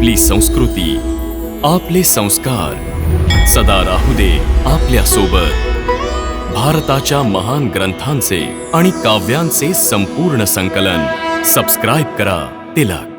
आपली संस्कृती, आपले संस्कार सदा राहू दे आपल्या सोबत. भारताच्या महान ग्रंथांचे आणि काव्यांचे संपूर्ण संकलन. सबस्क्राईब करा तिलक.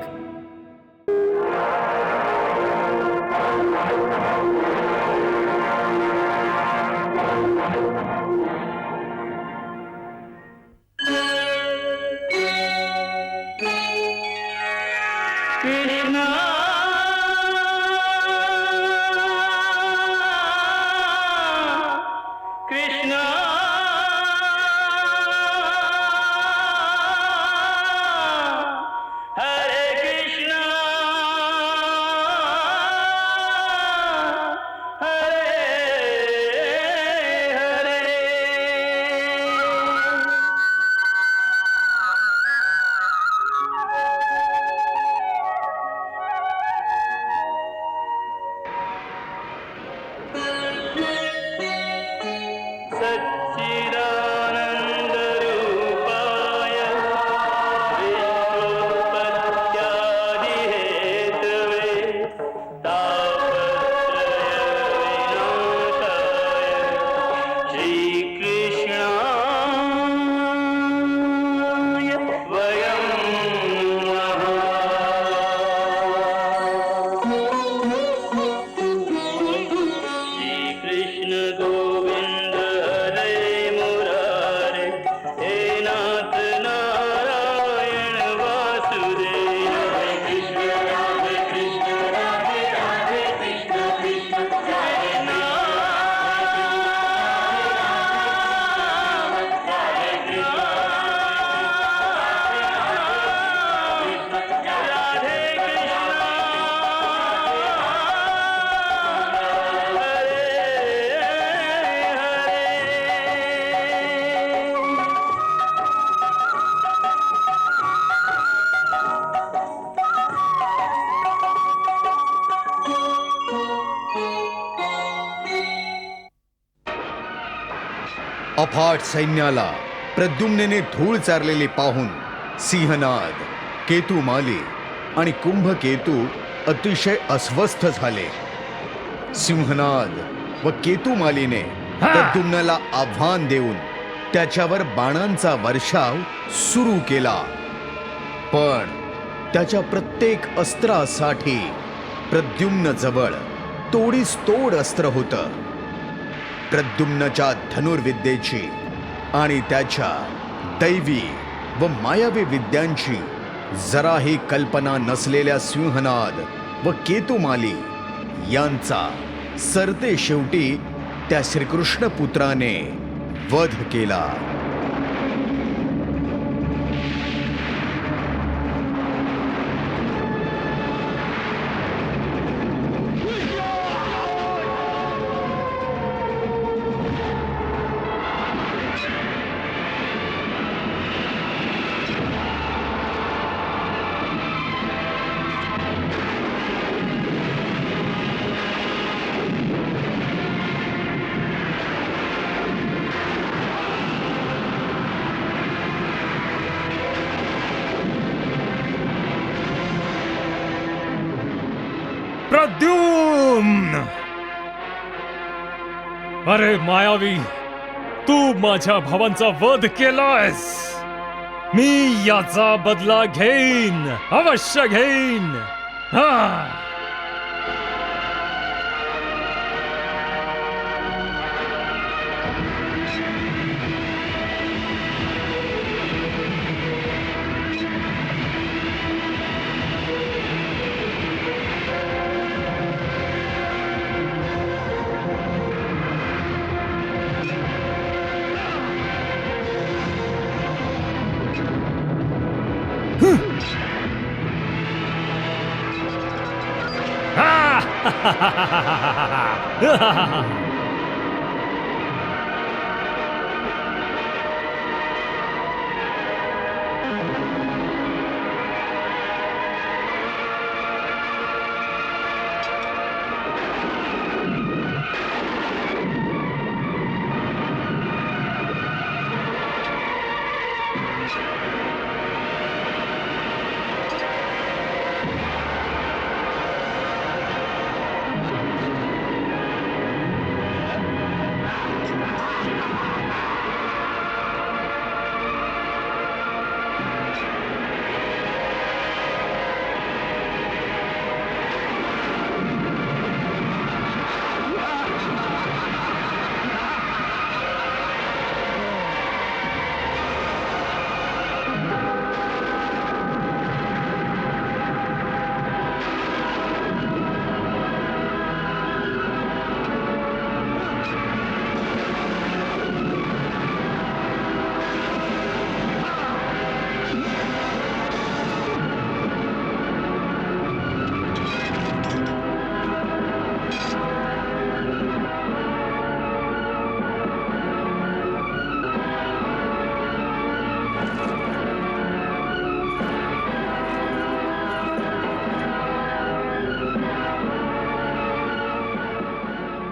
अफाट सैन्याला प्रद्युम्नेने धूळ चारलेली पाहून सिंहनाद, केतुमाली आणि कुंभकेतू अतिशय अस्वस्थ झाले. सिंहनाद व केतुमालीने प्रद्युम्नाला आव्हान देऊन त्याच्यावर बाणांचा वर्षाव सुरू केला. पण त्याच्या प्रत्येक अस्त्रासाठी प्रद्युम्न जवळ तोडीस तोड अस्त्र होतं. प्रद्युम्नाच्या धनुर्विद्येची आणि त्याच्या दैवी व मायावी विद्यांची जराही कल्पना नसलेल्या सिंहनाद व केतुमाली यांचा सरते शेवटी त्या श्रीकृष्ण पुत्राने वध केला. प्रद्युम्न! अरे मायावी, तू माझ्या भावांचा वध केलायस. मी याचा बदला घेईन, अवश्य घेईन.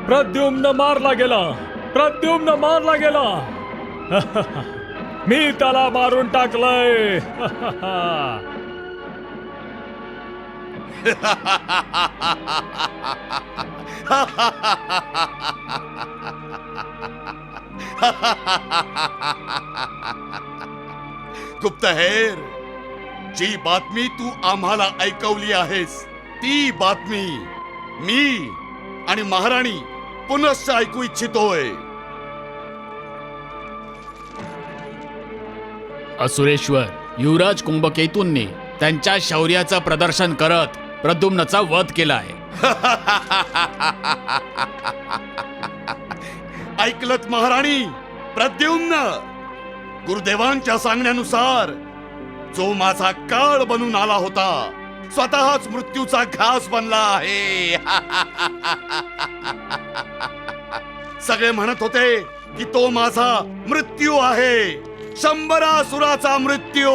प्रद्युम्न मारला गेला. प्रद्युम्न मारला गेला. मी त्याला मारून टाकलंय. गुप्तहेर, जी बातमी तू आम्हाला ऐकवली आहेस ती बातमी मी आणि महाराणी पुनश्च ऐकू इच्छितोय. असुरेश्वर युवराज कुंभकेतूंनी त्यांच्या शौर्याचं प्रदर्शन करत प्रद्युम्नचा वध केलाय. ऐकलत महाराणी? प्रद्युम्न गुरुदेवांच्या सांगण्यानुसार जो माझा काळ बनून आला होता स्वतःच मृत्यूचा घास बनला आहे. सगळे म्हणत होते की तो माझा मृत्यू आहे, 100 असुराचा मृत्यू.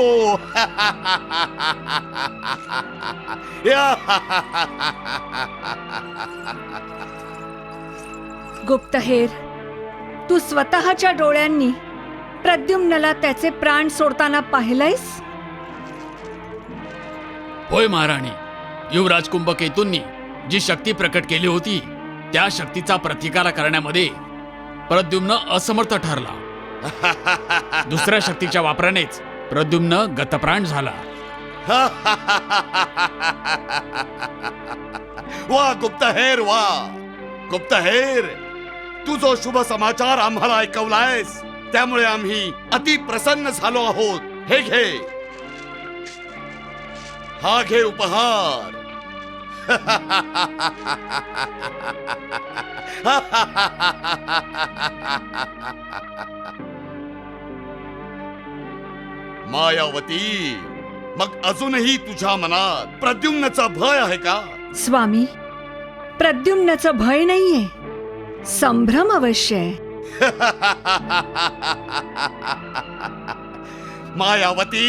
गुप्तहेर, तू स्वतःच्या डोळ्यांनी प्रद्युम्नला त्याचे प्राण सोडताना पाहिलंयस? होय महाराणी, युवराज कुंभकेतूंनी जी शक्ती प्रकट केली होती त्या शक्तीचा प्रतिकार करण्यामध्ये प्रद्युम्न असमर्थ ठरला. दुसऱ्या शक्तीच्या वापरानेच प्रद्युम्न गतप्राण झाला. वा गुप्तहेर, वा गुप्तहेर, तू जो शुभ समाचार आम्हाला ऐकवलायस त्यामुळे आम्ही अति प्रसन्न झालो आहोत. हे घे, हा घे उपहार. मायावती, मग अजूनही तुझ्या मनात प्रद्युम्नचा भय आहे का? स्वामी, प्रद्युम्नचं भय नाहीये, संभ्रम अवश्य आहे. मायावती,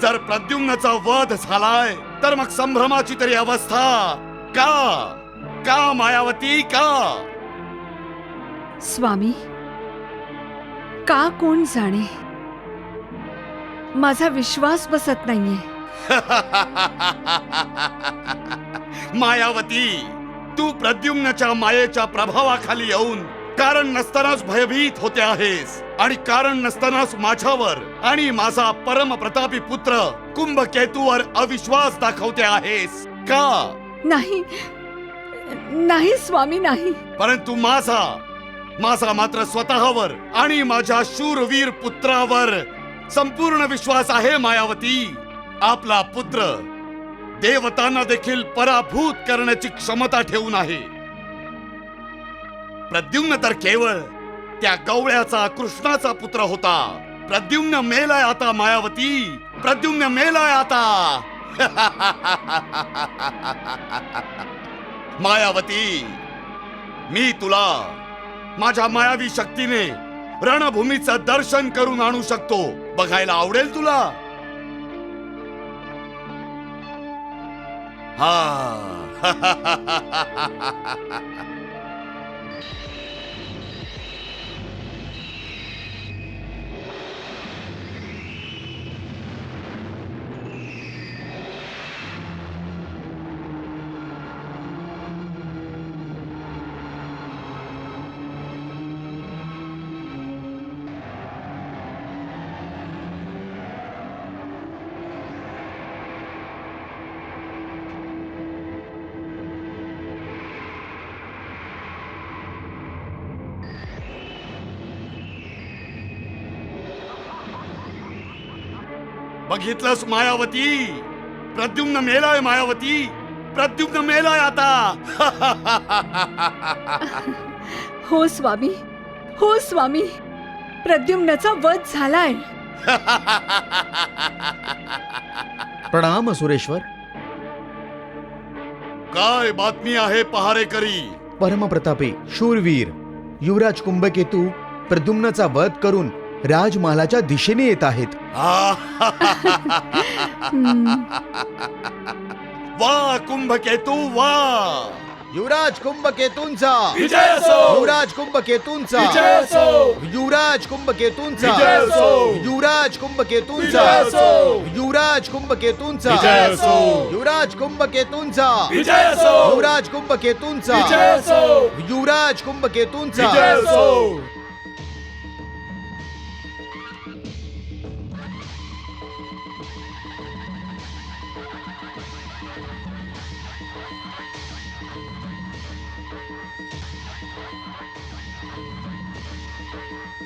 जर प्रद्युम्नचा वध झालाय तर मग संभ्रमाची तरी अवस्था का? का मायावती, का? स्वामी, का कोण जाणे, माझा विश्वास बसत नाहीये. मायावती, तू प्रद्युम्नच्या मायेच्या प्रभावाखाली येऊन कारण नसतानाच भयभीत होते आहेस आणि कारण नसतानाच माझ्यावर आणि माझा परम प्रतापी पुत्र कुंभकेतूवर अविश्वास दाखवते आहेस का? नाही नाही स्वामी, नाही. परंतु माझा मात्र स्वतःवर आणि माझ्या शूरवीर पुत्रावर संपूर्ण विश्वास आहे. मायावती, आपला पुत्र देवतांना देखील पराभूत करण्याची क्षमता ठेवून आहे. प्रद्युम्न तर केवळ त्या गवळ्याचा कृष्णाचा पुत्र होता. प्रद्युम्न मेलाय आता मायावती, प्रद्युम्न मेलाय आता. मायावती, मी तुला माझ्या मायावी शक्तीने रणभूमीचं दर्शन करून आणू शकतो. बघायला आवडेल तुला? हा. बघितलंस मायावती, प्रद्युम्न मेलाय. मायावती, प्रद्युम्न मेलाय आता. हो स्वामी, हो स्वामी, प्रद्युम्नचा वध झालाय. प्रणाम असुरेश्वर. काय बातमी आहे पहारेकरी? परमप्रतापी शूरवीर युवराज कुंभकेतू प्रद्युम्नचा वध करून राजमहालाच्या दिशेने येत आहेत. वा कुंभकेतू, वा. युवराज कुंभकेतूंचा विजय असो युवराज कुंभकेतूंचा विजय असो युवराज कुंभकेतूंचा विजय असो युवराज कुंभकेतूंचा विजय असो युवराज कुंभकेतूंचा विजय असो युवराज कुंभकेतूंचा विजय असो युवराज कुंभकेतूंचा विजय असो युवराज कुंभकेतूंचा विजय असो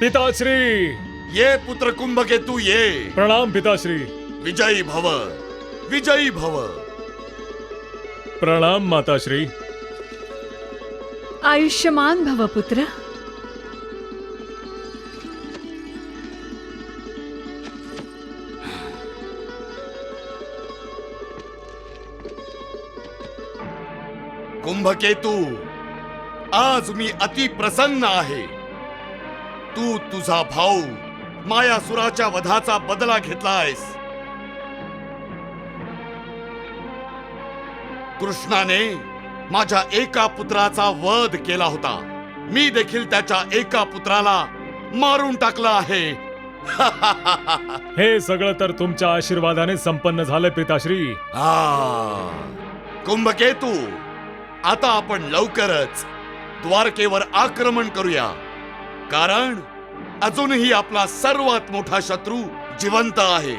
पिताश्री ये पुत्र कुंभकेतू ये. प्रणाम पिताश्री. विजयी भव, विजयी भव. प्रणाम माताश्री. आयुष्यमान भव पुत्र. कुंभकेतू, आज मी अति प्रसन्न आहे. तू तुझा भाऊ मायासुराच्या वधाचा बदला घेतलायस. कृष्णाने माझ्या एका पुत्राचा वध केला होता. मी देखील त्याच्या एका पुत्राला मारून टाकलं आहे. हे सगळं तर तुमच्या आशीर्वादाने संपन्न झालं पिताश्री. कुंभकेतू, आता आपण लवकरच द्वारकेवर आक्रमण करूया. कारण अजूनही आपला सर्वात मोठा शत्रू जिवंत आहे.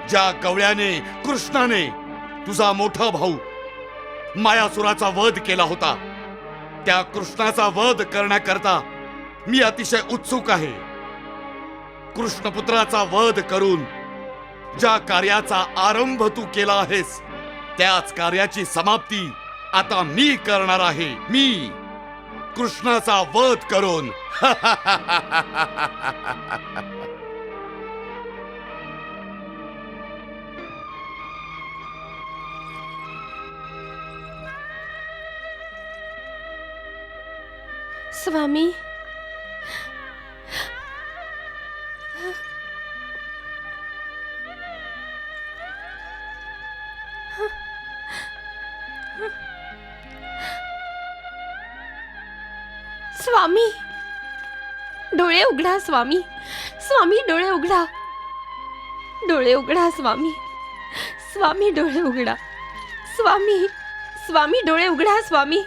ज्या कवळ्याने कृष्णाने तुझा मोठा भाऊ मायासुराचा वध केला होता, त्या कृष्णाचा वध करण्याकरता मी अतिशय उत्सुक आहे. कृष्णपुत्राचा वध करून ज्या कार्याचा आरंभ तू केला आहेस, त्याच कार्याची समाप्ती आता मी करणार आहे. मी कृष्णाचा वध करून. स्वामी, स्वामी, डोळे उघडा स्वामी. स्वामी, डोळे उघडा. डोळे उघडा स्वामी. स्वामी, डोळे उघडा. स्वामी, स्वामी, डोळे उघडा स्वामी.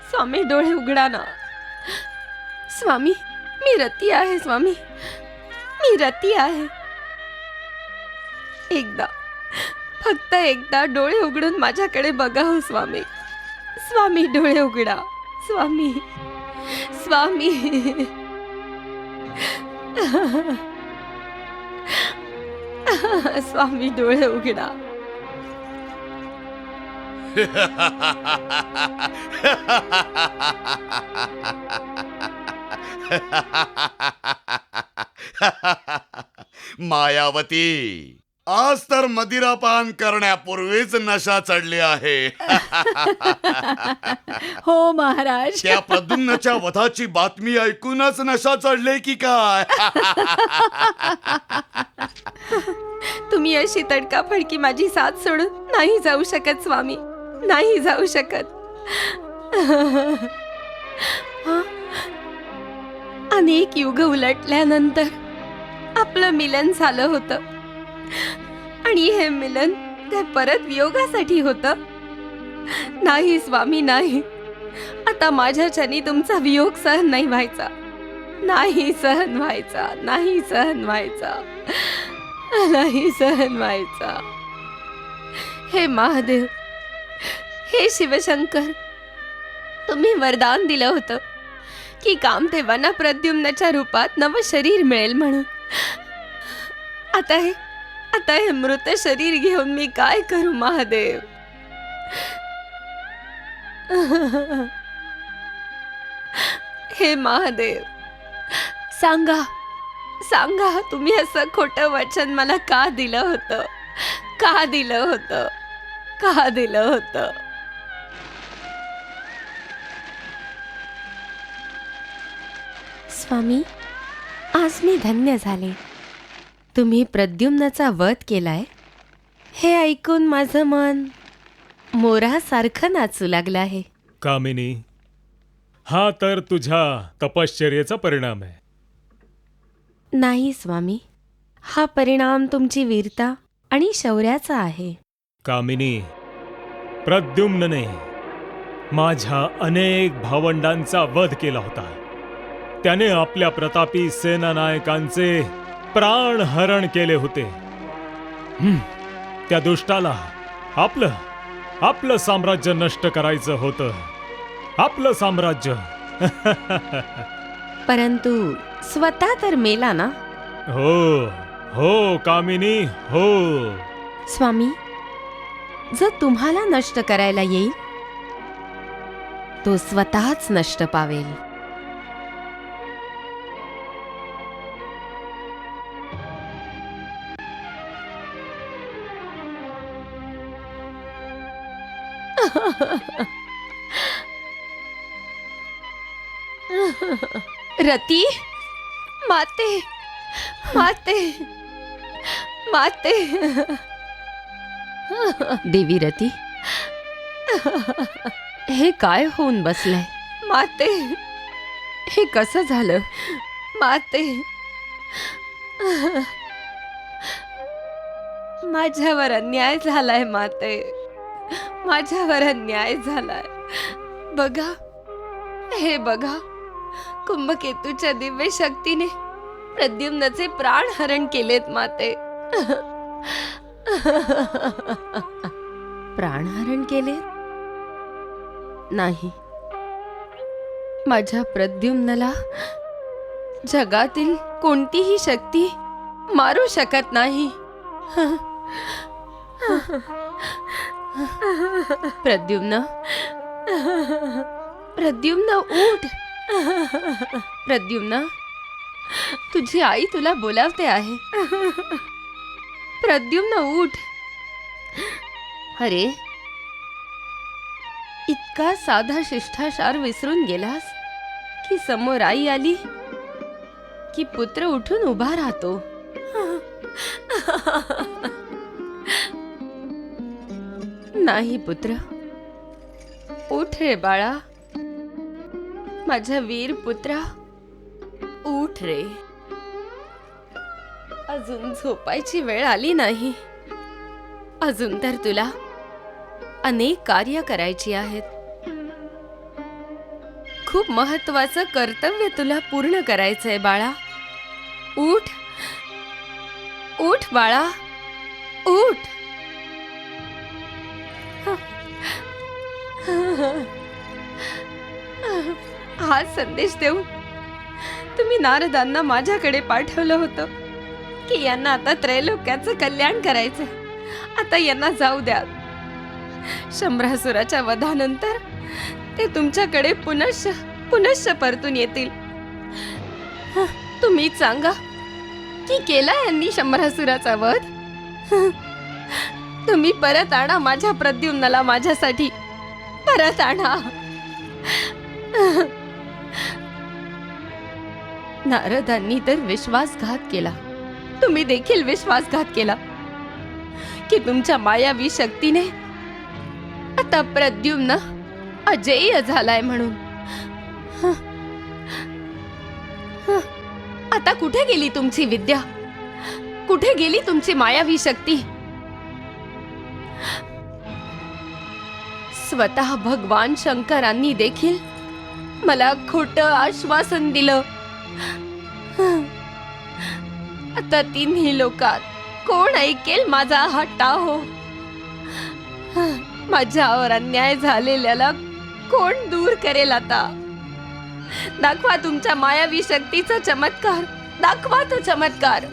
स्वामी, डोळे उघडा ना. स्वामी, मी रती आहे स्वामी. मी रती आहे. एकदा, फक्त एकदा डोळे उघडून माझ्याकडे बघा हो स्वामी. स्वामी, डोळे उघडा. स्वामी, स्वामी. स्वामी, डोळे उघडा. मायावती, आज तर मदिरापान करण्यापूर्वीच नशा चढली आहे. हो महाराज. त्या प्रद्युम्नाच्या वधाची बातमी ऐकूनच नशा चढले की काय? तुम्ही अशी तडकाफडकी माझी साथ सोडून नाही जाऊ शकत स्वामी. नाही जाऊ शकत. अनेक युग उलटल्यानंतर आपलं मिलन झालं होतं. आणि हे मिलन ते परत वियोगासाठी होतं. नाही स्वामी, नाही. आता माझ्याच्यानी तुमचा वियोग सहन नाही व्हायचा. नाही सहन व्हायचा. नाही सहन व्हायचा. नाही सहन व्हायचा. हे महादेव, हे शिवशंकर, तुम्ही वरदान दिलं होतं की कामदेवांना प्रद्युम्नाच्या रूपात नवं शरीर मिळेल म्हणून. आता हे मृत शरीर घेऊन मी काय करू महादेव? हे महादेव, सांगा, सांगा, तुम्ही असं खोटं वचन मला का दिलं होतं? का दिलं होतं? का दिलं होतं? स्वामी, आज मी धन्य झाले. तुम्ही प्रद्युम्नाचा वध केलाय हे ऐकून माझं मन मोरासारखं नाचू लागला आहे. कामिनी, हा तर तुझ्या तपश्चर्येचा परिणाम आहे. नाही स्वामी, हा परिणाम तुमची वीरता आणि शौर्याचा आहे. कामिनी, प्रद्युम्नने माझ्या अनेक भावंडांचा वध केला होता. त्याने आपल्या प्रतापी सेनानायकांचे प्राण हरण केले होते. त्या दुष्टाला आपलं साम्राज्य नष्ट करायचं होतं. आपलं साम्राज्य. परंतु स्वतः तर मेला ना. हो हो कामिनी, हो. स्वामी, जो तुम्हाला नष्ट करायला येईल तो स्वतःच नष्ट पावेल. रती, माते, माते, माते. देवी रती, हे काय होऊन बसलंय? माते, हे कसं झालं? माते, माझ्यावर अन्याय झालाय. माते, माझ्यावर अन्याय झालाय. बघा, हे बघा, कुंभकेतूच्या दिव्य शक्तीने प्रद्युम्नचे प्राण हरण केलेत. माते, प्राणहरण केले? नाही, माझ्या प्रद्युम्नला जगातील कोणतीही शक्ती मारू शकत नाही. प्रद्युम्न, प्रद्युम्न उठ. प्रद्युम्न, तुझी आई तुला बोलावते आहे. प्रद्युम्न उठ. अरे, इतका साधा शिष्टाचार विसरून गेलास की समोर आई आली की पुत्र उठून उभा राहतो. नाही पुत्र, उठ रे बाळा. माझा वीर पुत्रा, उठ रे. अजून झोपायची वेळ आली नाही. अजून तर तुला अनेक कार्य करायची आहेत. खूप महत्वाचं कर्तव्य तुला पूर्ण करायचंय बाळा. उठ, उठ बाळा, उठ. हा संदेश देऊन तुम्ही नारदांना माझ्याकडे पाठवलं होतं की यांना आता त्रैलोक्याचं कल्याण करायचं. आता यांना जाऊ द्या. शंभरासुराच्या वधानंतर ते तुमच्याकडे पुनश्च परतून येतील. तुम्ही सांगा की केला यांनी शंभरासुराचा वध. तुम्ही परत आणा माझ्या प्रद्युम्नला. माझ्यासाठी परत आणा. नारदांनी तर विश्वासघात केला. तुम्ही देखील विश्वासघात केला की तुमच्या मायावी शक्तीने आता प्रद्युम्न अजेय झालाय म्हणून. आता कुठे गेली तुमची विद्या? कुठे गेली तुमची मायावी शक्ती? स्वतः भगवान शंकरांनी देखील मला खोटं आश्वासन दिलं. आता तिन्ही लोकात कोण ऐकेल माझा हा टाहो? माझ्यावर अन्याय झालेल्याला कोण दूर करेल आता? दाखवा तुमच्या मायावी शक्तीचा चमत्कार. दाखवा तो चमत्कार.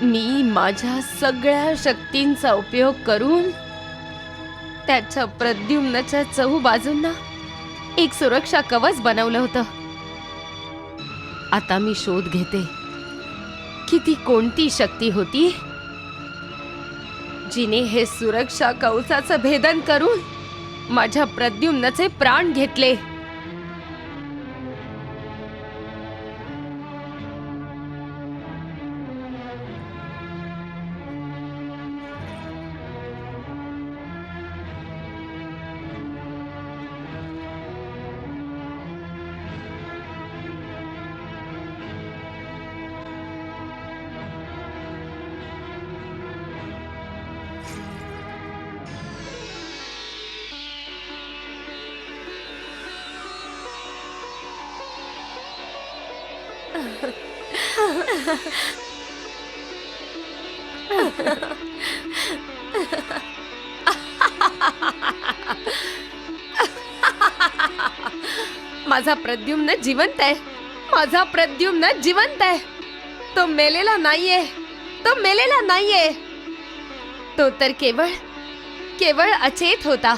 मी माझ्या सगळ्या शक्तींचा उपयोग करून त्याच्या प्रद्युम्नच्या चहूबाजूंना एक सुरक्षा कवच बनवलं होतं. आता मी शोध घेते की ती कोणती शक्ती होती जिने हे सुरक्षा कवचाचं भेदन करून माझ्या प्रद्युम्नचे प्राण घेतले. माझा प्रद्युम्न जिवंत आहे. माझा प्रद्युम्न जिवंत आहे. तो मेलेला नाहीये. तो मेलेला नाहीये. तो तर केवळ केवळ अचेत होता.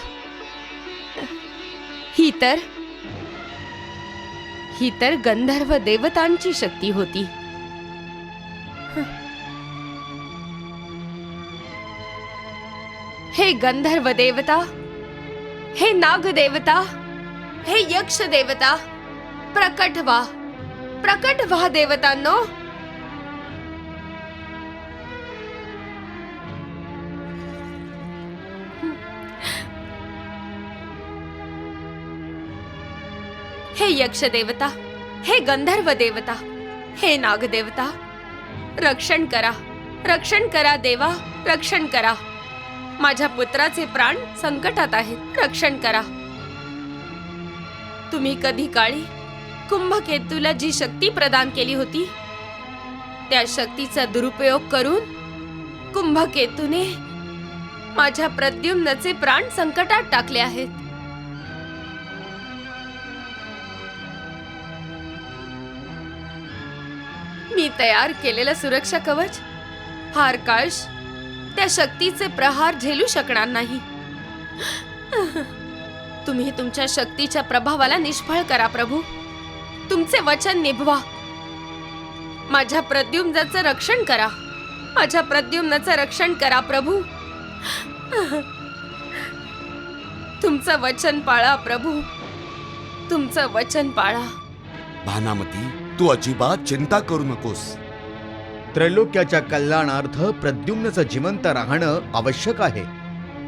ही तर गंधर्व देवतांची शक्ती होती. हे गंधर्व देवता, हे नाग देवता, हे यक्ष देवता, प्रकट व्हा देवतांनो. हे यक्ष देवता, हे गंधर्व देवता, हे नाग देवता, रक्षण करा देवा, रक्षण करा. माझ्या पुत्राचे प्राण संकटात आहेत. रक्षण करा. तुम्ही कधी काळी कुंभकेतूला जी शक्ती प्रदान केली होती, त्या शक्तीचा दुरुपयोग करून कुंभकेतूने माझ्या प्रद्युम्नचे प्राण संकटात टाकले आहेत. मी तयार केलेलं सुरक्षा कवच हार काळश त्या शक्तीचे प्रहार झेलू शकणार नाही. तुम्ही तुमच्या शक्तीच्या प्रभावाला निष्फळ करा प्रभू. तुमचे वचन निभवा. माझ्या प्रद्युम्नाचं रक्षण करा. माझ्या प्रद्युम्नाचं रक्षण करा प्रभू. तुमचं वचन पाळा प्रभू. तुमचं वचन पाळा. भानामती, तू अजिबात चिंता करू नकोस. त्रैलोक्याच्या कल्याणार्थ प्रद्युम्नचं जिवंत राहणं आवश्यक आहे.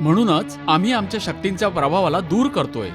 म्हणूनच आम्ही आमच्या शक्तींच्या प्रभावाला दूर करतोय.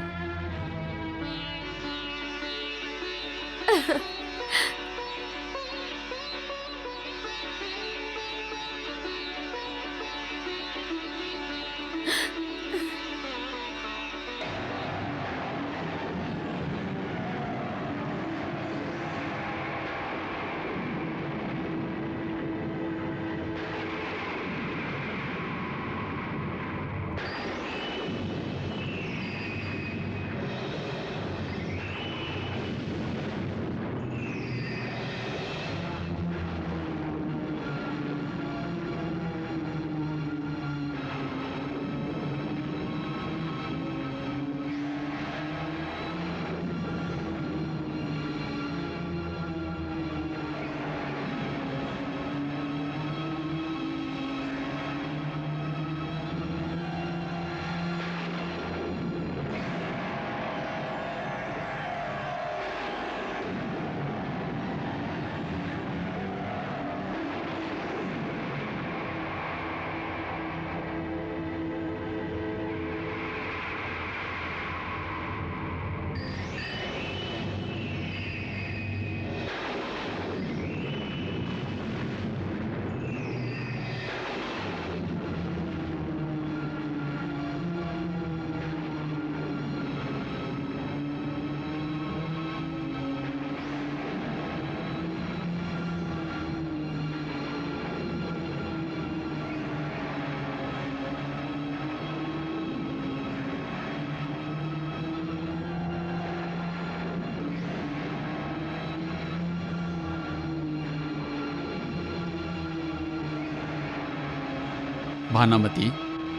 भानामती,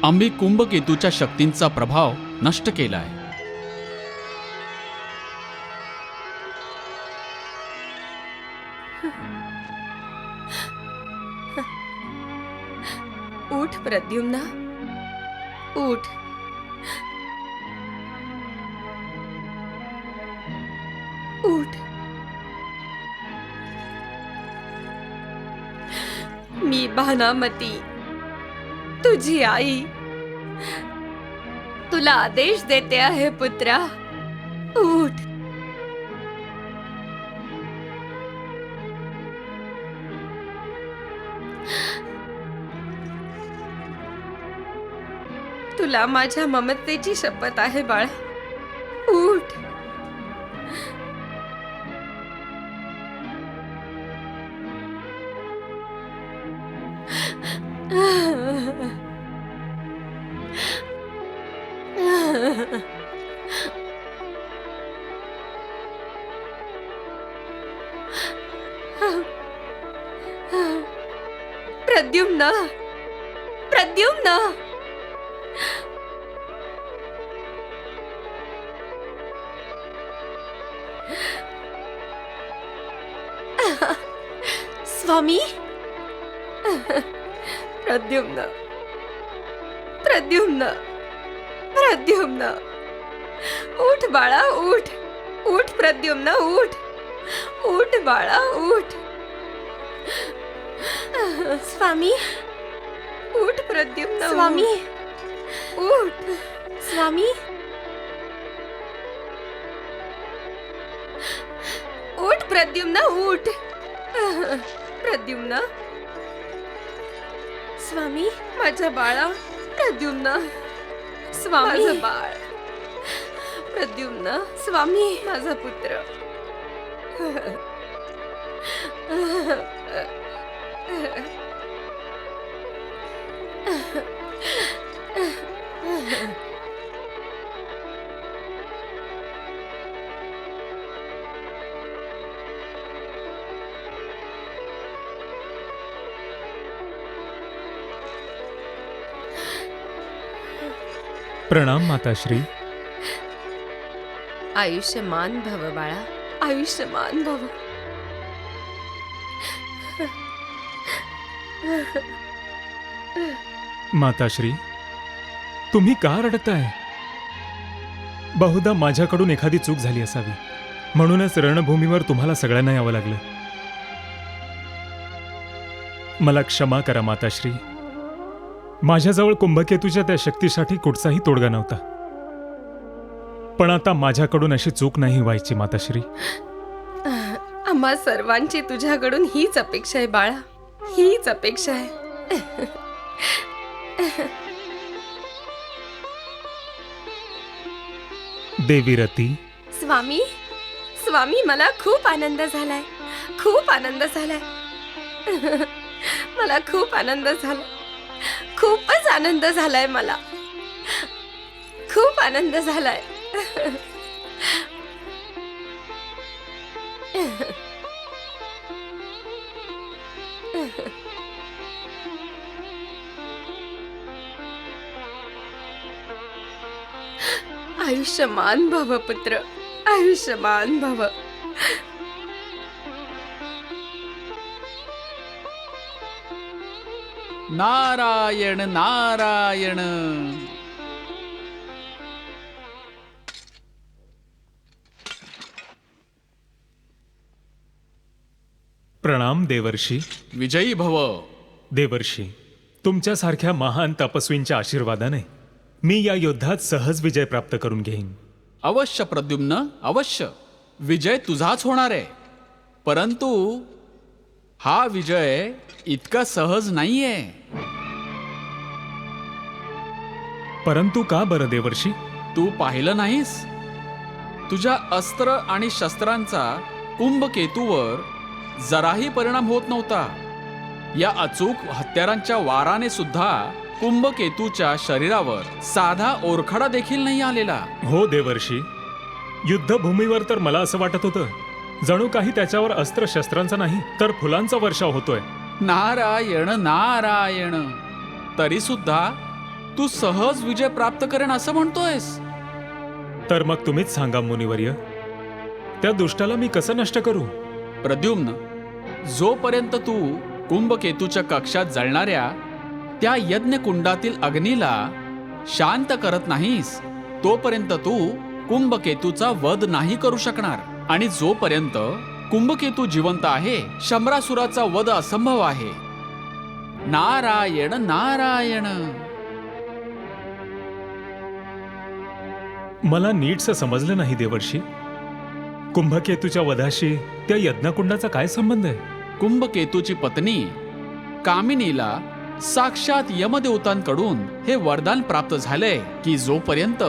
आम्ही कुंभकेतूच्या शक्तींचा प्रभाव नष्ट केला आहे. उठ प्रद्युम्ना, उठ. उठ. मी भानामती, तुझी आई, तुला आदेश देते आहे पुत्रा. उठ. तुला माझ्या ममतेची शपथ आहे बाळा. उठ. प्रद्युम्न, प्रद्युम्न. स्वामी, प्रद्युम्न, प्रद्युम्न, प्रद्युम्न. उठ बाळा, उठ. उठ प्रद्युम्न, उठ. उठ बाळा, उठ. स्वामी, उठ प्रद्युम्न. स्वामी, उठ. स्वामी, उठ प्रद्युम्न, उठ. प्रद्युम्न. स्वामी, माझ्या बाळा. प्रद्युम्न. स्वामी, माझं बाळ. प्रद्युम्न. स्वामी, माझा पुत्र. प्रणाम माताश्री. आयुष्यमान भव बाळा, आयुष्यमान भव. माताश्री, तुम्ही का रडताय? बहुधा माझ्याकडून एखादी चूक झाली असावी, म्हणूनच रणभूमीवर तुम्हाला सगळ्यांना यावं लागलं. मला क्षमा करा माताश्री. माझ्याजवळ कुंभकेतूच्या त्या शक्तीसाठी कुठचाही तोडगा नव्हता. पण आता माझ्याकडून अशी चूक नाही व्हायची माताश्री. आम्हा सर्वांची तुझ्याकडून हीच अपेक्षा आहे बाळा, हीच अपेक्षा आहे. देवी रती. स्वामी, स्वामी, मला खूप आनंद झालाय, खूप आनंद झालाय. मला खूप आनंद झाला, खूपच आनंद झालाय. मला खूप आनंद झालाय. आयुष्यमान भव पुत्र, आयुष्यमान भव. नारायण नारायण. प्रणाम देवर्षी. विजयी भव. देवर्षी, तुमच्यासारख्या महान तपस्वींच्या आशीर्वादाने मी या युद्धात सहज विजय प्राप्त करून घेईन. अवश्य प्रद्युम्न, अवश्य. विजय तुझाच होणार आहे. परंतु हा विजय इतका सहज नाहीये. परंतु का बरं देवर्षी? तू पाहिलं नाहीस? तुझ्या अस्त्र आणि शस्त्रांचा कुंभकेतूवर जराही परिणाम होत नव्हता. या अचूक हत्यारांच्या वाराने सुद्धा कुंभकेतूच्या शरीरावर साधा ओरखडा देखील नाही आलेला. हो देवर्षी, युद्धभूमीवर तर मला असं वाटत होतं जणू काही त्याच्यावर अस्त्रशस्त्रांचा नाही तर फुलांचा वर्षाव होतोय. नारायण नारायण. तरी सुद्धा तू सहज विजय प्राप्त करेन असं म्हणतोयस? तर मग तुम्हीच सांगा मुनिवर्य, त्या दुष्टाला मी कसं नष्ट करू? प्रद्युम्न, जोपर्यंत तू कुंभकेतूच्या कक्षात जळणाऱ्या त्या यज्ञकुंडातील अग्नीला शांत करत नाहीस तोपर्यंत तू कुंभकेतूचा वध नाही करू शकणार. आणि जोपर्यंत कुंभकेतू जिवंत आहे शंभरासुराचा वध असंभव आहे. नारायण नारायण. मला नीटसं समजलं नाही देवर्षी. कुंभकेतूच्या वधाशी त्या यज्ञकुंडाचा काय संबंध आहे? कुंभकेतूची पत्नी कामिनीला साक्षात यमदेवतांकडून हे वरदान प्राप्त झालंय की जोपर्यंत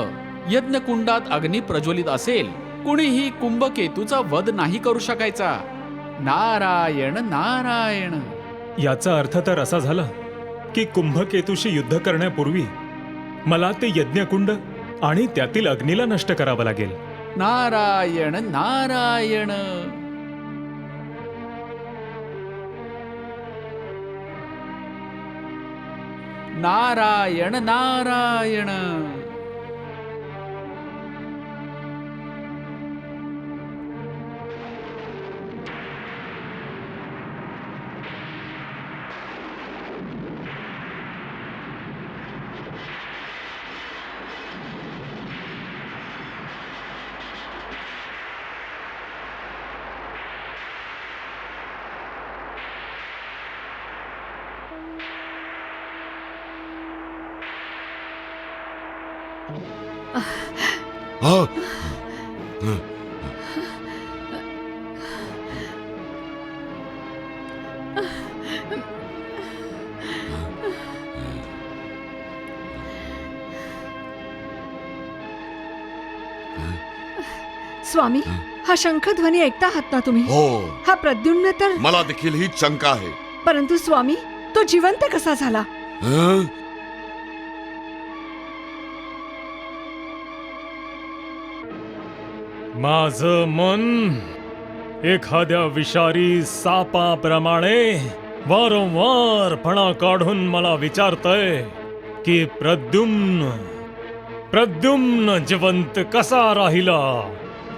यज्ञकुंडात अग्नी प्रज्वलित असेल कुणीही कुंभकेतूचा वध नाही करू शकायचा. नारायण नारायण. याचा अर्थ तर असा झाला की कुंभकेतूशी युद्ध करण्यापूर्वी मला ते यज्ञकुंड आणि त्यातील अग्नीला नष्ट करावं लागेल. नारायण नारायण. नारायण नारायण. हा? स्वामी, हा शंखध्वनी ऐकता आहात ना तुम्ही? हो, हा प्रद्युम्न तर. मला देखील ही शंका आहे. परंतु स्वामी, तो जिवंत कसा झाला? हं? माझं मन एखाद्या विषारी सापाप्रमाणे वारंवार फणा काढून मला विचारतय की प्रद्युम्न जिवंत कसा राहिला,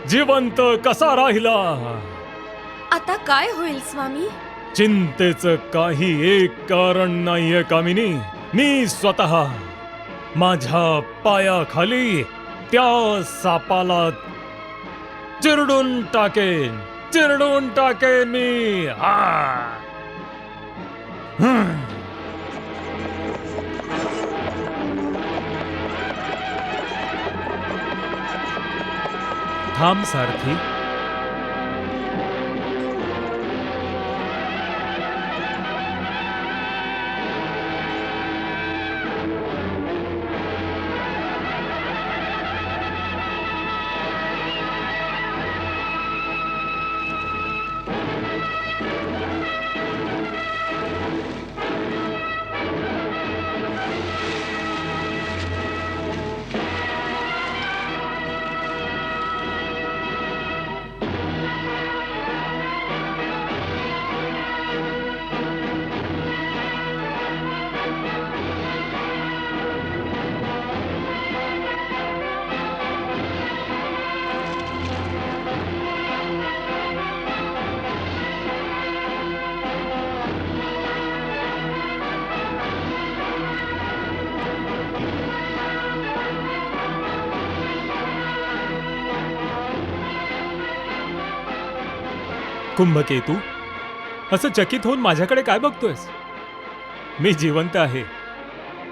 जिवंत कसा राहिला. आता काय होईल स्वामी? चिंतेचं काही एक कारण नाहीये कामिनी. मी स्वतः माझ्या पायाखाली त्या सापाला चिरडून टाकेन मी. थांब सारथी. कुंभकेतू, असं चकित होऊन माझ्याकडे काय बघतोयस? मी जिवंत आहे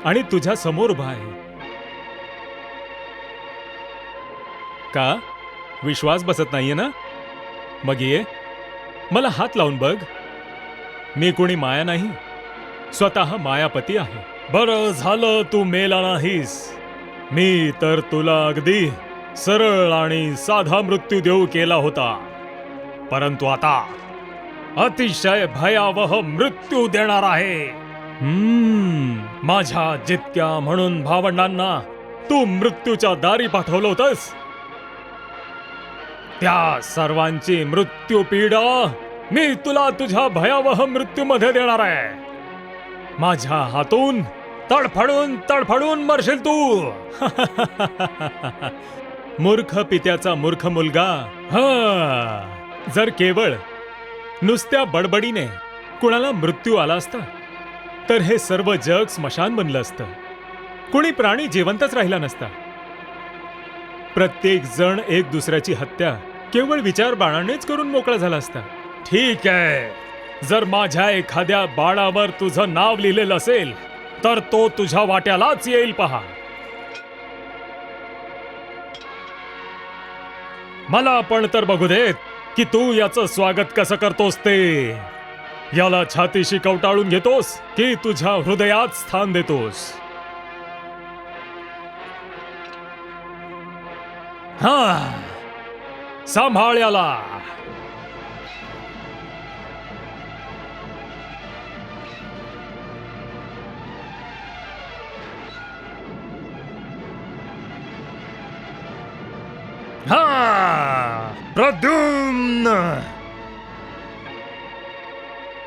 आणि तुझ्या समोर उभा आहे. का विश्वास बसत नाहीये ना? मग ये, मला हात लावून बघ. मी कोणी माया नाही, स्वतः मायापती आहे. बरं झालं तू मेला नाहीस. मी तर तुला अगदी सरळ आणि साधा मृत्यू देऊ केला होता, परंतु आता अतिशय भयावह मृत्यू देणार आहे. माझ्या जितक्या म्हणून भावंडांना तू मृत्यूच्या दारी पाठवलं होतंस, त्या सर्वांची मृत्यू पीडा मी तुला तुझ्या भयावह मृत्यूमध्ये देणार आहे. माझ्या हातून तडफडून मरशील तू. मूर्ख पित्याचा मूर्ख मुलगा. जर केवळ नुसत्या बडबडीने कुणाला मृत्यू आला असता तर हे सर्व जग स्मशान बनलं असतं. कुणी प्राणी जिवंतच राहिला नसता. प्रत्येक जण एक दुसऱ्याची हत्या केवळ विचार बाणानेच करून मोकळा झाला असता. ठीक आहे, जर माझ्या एखाद्या बाळावर तुझं नाव लिहिलेलं असेल तर तो तुझ्या वाट्यालाच येईल पहा. मला पण तर बघू देत की तू याचं स्वागत कसं करतोस ते. याला छातीशी कवटाळून घेतोस की तुझ्या हृदयात स्थान देतोस. सांभाळ याला. प्रद्युम्न!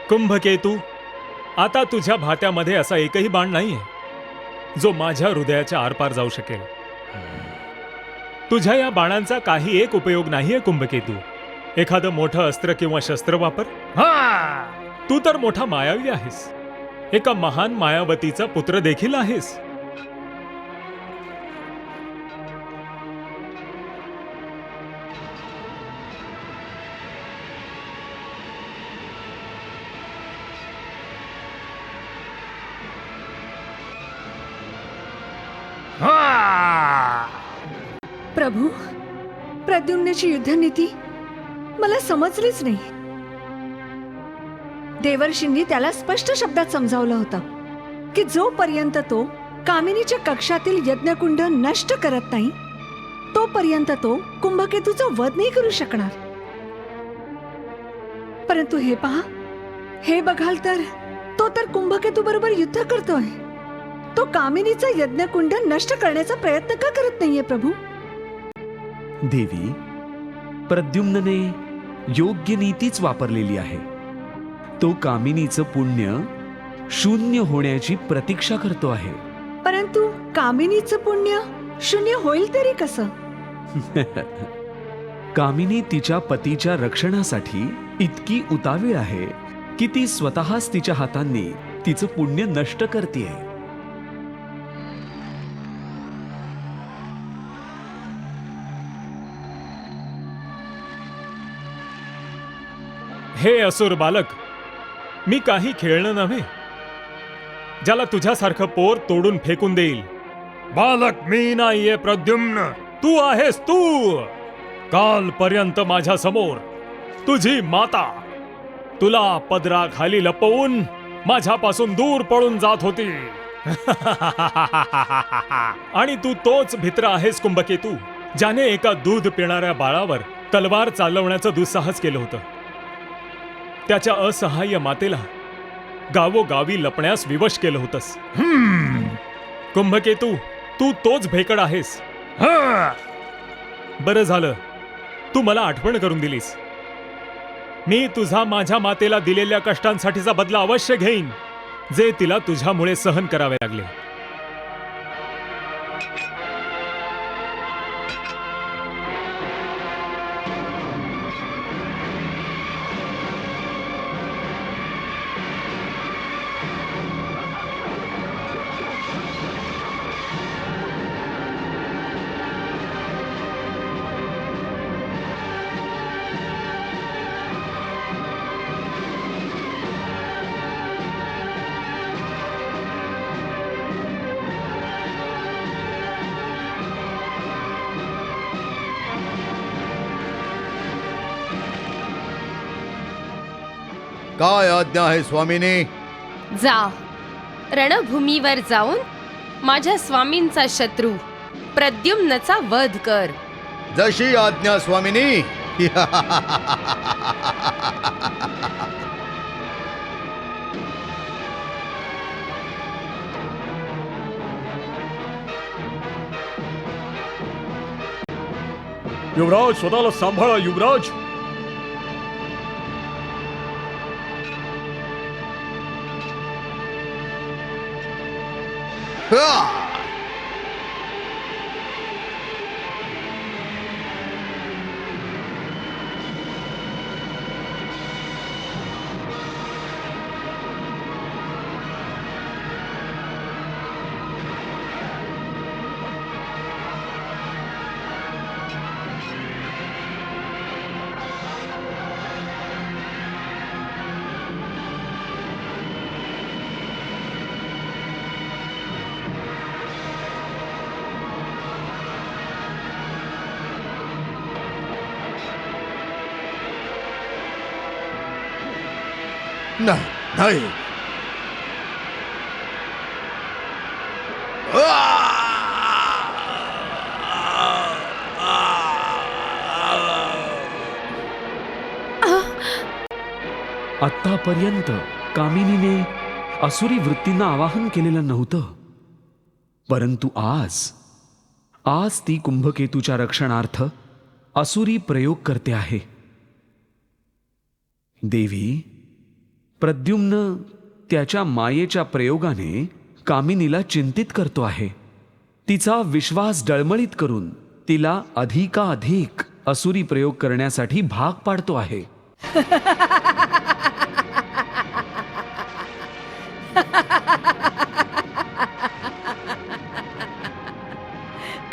कुंभकेतू, आता तुझ्या भात्यामध्ये असा एकही बाण नाहीये जो माझ्या हृदयाच्या आरपार जाऊ शकेल. तुझ्या या बाणांचा काही एक उपयोग नाहीये कुंभकेतू. एखादं मोठं अस्त्र किंवा शस्त्र वापर. तू तर मोठा मायावी आहेस. एका महान मायावतीचा पुत्र देखील आहेस. प्रभू, प्रद्युम्नाची युद्धनीती मला समजलीच नाही. देवर्षींनी त्याला स्पष्ट शब्दात समजावलं होतं की जोपर्यंत तो कामिनीच्या कक्षातील यज्ञकुंड नष्ट करत नाही तोपर्यंत तो कुंभकेतूचा वध नाही करू शकणार. परंतु हे पहा, हे बघाल तर तो तर कुंभकेतू बरोबर युद्ध करतोय. तो कामिनीचा यज्ञकुंड नष्ट करण्याचा प्रयत्न का करत नाहीये प्रभू? देवी, प्रद्युम्नने योग्य नीतीच वापरलेली आहे. तो कामिनीचं पुण्य शून्य होण्याची प्रतीक्षा करतो आहे. परंतु कामिनीचं पुण्य शून्य होईल तरी कसं? कामिनी तिच्या पतीच्या रक्षणासाठी इतकी उतावीळ आहे की ती स्वतःच तिच्या हातांनी तिचं पुण्य नष्ट करतेय. हे असुर बालक, मी काही खेळणं नव्हे ज्याला तुझ्यासारखं पोर तोडून फेकून देईल. बालक मी नाहीये प्रद्युम्न, तू आहेस तू. कालपर्यंत माझ्या समोर तुझी माता तुला पदराखाली लपवून माझ्यापासून दूर पळून जात होती. आणि तू तोच भित्र आहेस कुंभकेतू, ज्याने एका दूध पिणाऱ्या बाळावर तलवार चालवण्याचं दुस्साहस केलं होतं. त्याच्या असहाय्य मातेला गावोगावी लपण्यास विवश केलं होतंस. कुंभकेतू, तू तोच भेकड आहेस. बरं झालं तू मला आठवण करून दिलीस. मी तुझा माझ्या मातेला दिलेल्या कष्टांसाठीचा बदला अवश्य घेईन, जे तिला तुझ्यामुळे सहन करावे लागले. काय आज्ञा आहे स्वामीने? जा, रणभूमीवर जाऊन माझ्या स्वामींचा शत्रू प्रद्युम्नचा वध कर. जशी आज्ञा स्वामिनी. युवराज, स्वतःला सांभाळा युवराज. नाही नाही. आतापर्यंत कामिनीने असुरी वृत्तींना आवाहन केलेलं नव्हतं, परंतु आज ती कुंभकेतूच्या रक्षणार्थ असुरी प्रयोग करते आहे. देवी, प्रद्युम्न त्याच्या मायेच्या प्रयोगाने कामिनीला चिंतित करतो आहे. तिचा विश्वास डळमळीत करून तिला अधिकाधिक असुरी प्रयोग करण्यासाठी भाग पाडतो आहे.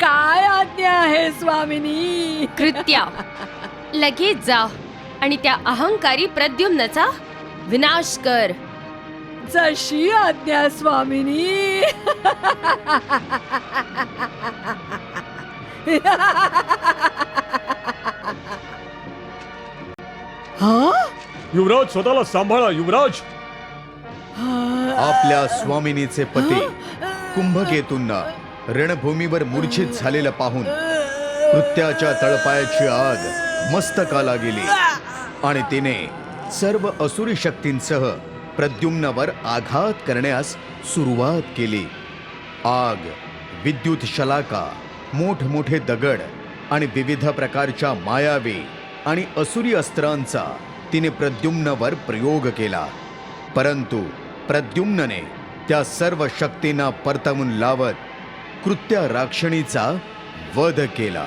काय आज्ञा आहे स्वामिनी? कृत्या, लगेच जा आणि त्या अहंकारी प्रद्युम्नचा विनाश कर. जशी आज्ञा स्वामिनी. हा? युवराज, स्वतःला सांभाळा युवराज. आपल्या स्वामिनीचे पती कुंभकेतूंना रणभूमीवर मूर्छित झालेलं पाहून कृत्याच्या तळपायाची आग मस्तकाला गेली आणि तिने सर्व असुरी शक्तींसह प्रद्युम्नावर आघात करण्यास सुरुवात केली. आग, विद्युत शलाका, मोठमोठे दगड आणि विविध प्रकारच्या मायावी आणि असुरी अस्त्रांचा तिने प्रद्युम्नावर प्रयोग केला. परंतु प्रद्युम्नने त्या सर्व शक्तींना परतवून लावत कृत्या राक्षणीचा वध केला.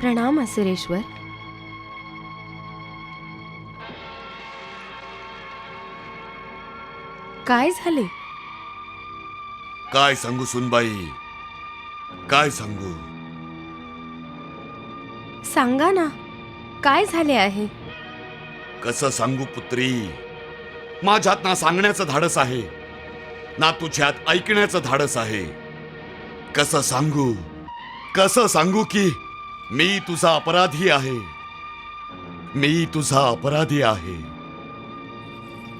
प्रणाम असुरेश्वर. काय झाले? काय सांगू सुनबाई, काय सांगू? सांगा ना, काय झाले आहे? कसं सांगू पुत्री? माझ्यात ना सांगण्याचं धाडस आहे ना तुझ्यात ऐकण्याचं धाडस आहे. कसं सांगू? कसं सांगू की मी तुझा अपराधी आहे. मी तुझा अपराधी आहे.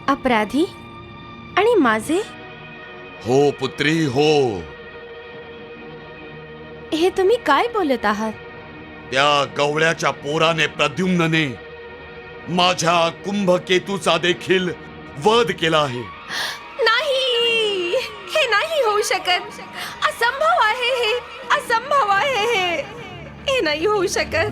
अपराधी? आणि माझे? हो पुत्री हो. हे तुम्ही काय बोलत आहात? त्या गवळ्याच्या पोराने प्रद्युम्नने माझ्या कुंभकेतूचा देखील वध केला आहे. नाही, हे नाही होऊ शकत. असंभव आहे हे. असंभव आहे हे. हे नाही होऊ शकत.